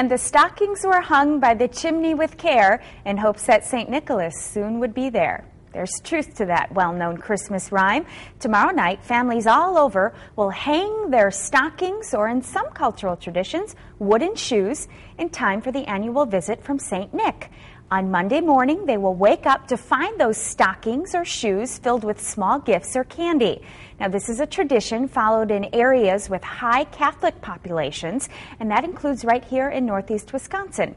and the stockings were hung by the chimney with care in hopes that St. Nicholas soon would be there. There's truth to that well-known Christmas rhyme. Tomorrow night, families all over will hang their stockings, or in some cultural traditions, wooden shoes, in time for the annual visit from St. Nick. On Monday morning, they will wake up to find those stockings or shoes filled with small gifts or candy. Now, this is a tradition followed in areas with high Catholic populations, and that includes right here in Northeast Wisconsin.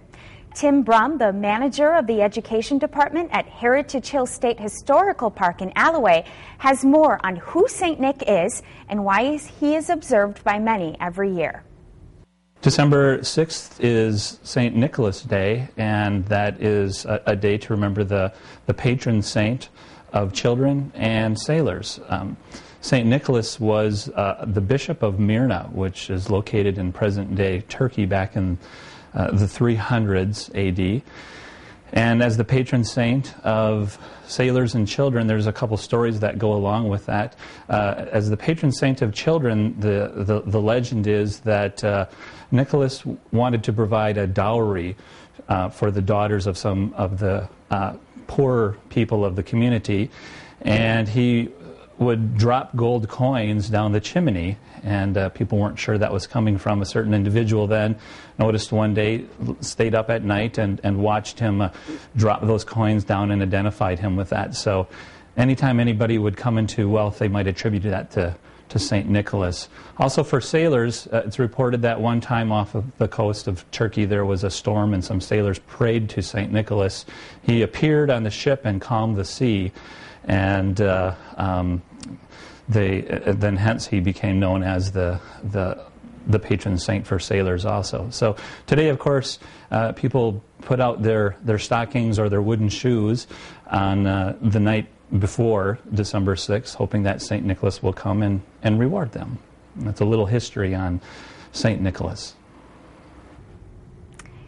Tim Brum, the manager of the Education Department at Heritage Hill State Historical Park in Alloway, has more on who St. Nick is and why he is observed by many every year. December 6th is St. Nicholas Day, and that is a day to remember the patron saint of children and sailors. St. Nicholas was the bishop of Myrna, which is located in present-day Turkey back in the 300s AD. And as the patron saint of sailors and children, there's a couple stories that go along with that. As the patron saint of children, the legend is that Nicholas wanted to provide a dowry for the daughters of some of the poorer people of the community, and he would drop gold coins down the chimney, and people weren't sure that was coming from a certain individual then. Noticed one day, stayed up at night and watched him drop those coins down and identified him with that. So anytime anybody would come into wealth, they might attribute that to St. Nicholas. Also for sailors, it's reported that one time off of the coast of Turkey there was a storm and some sailors prayed to St. Nicholas. He appeared on the ship and calmed the sea, and then hence he became known as the patron saint for sailors also. So today, of course, people put out their stockings or their wooden shoes on the night before December 6th, hoping that St. Nicholas will come and reward them. And that's a little history on St. Nicholas.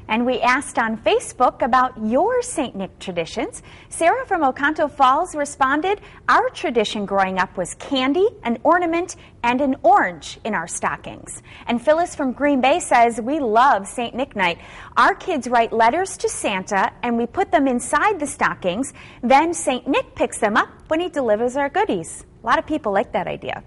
And we asked on Facebook about your St. Nick traditions. Sarah from Oconto Falls responded, "Our tradition growing up was candy, an ornament, and an orange in our stockings." And Phyllis from Green Bay says, "We love St. Nick night. Our kids write letters to Santa and we put them inside the stockings. Then St. Nick picks them up when he delivers our goodies." A lot of people like that idea.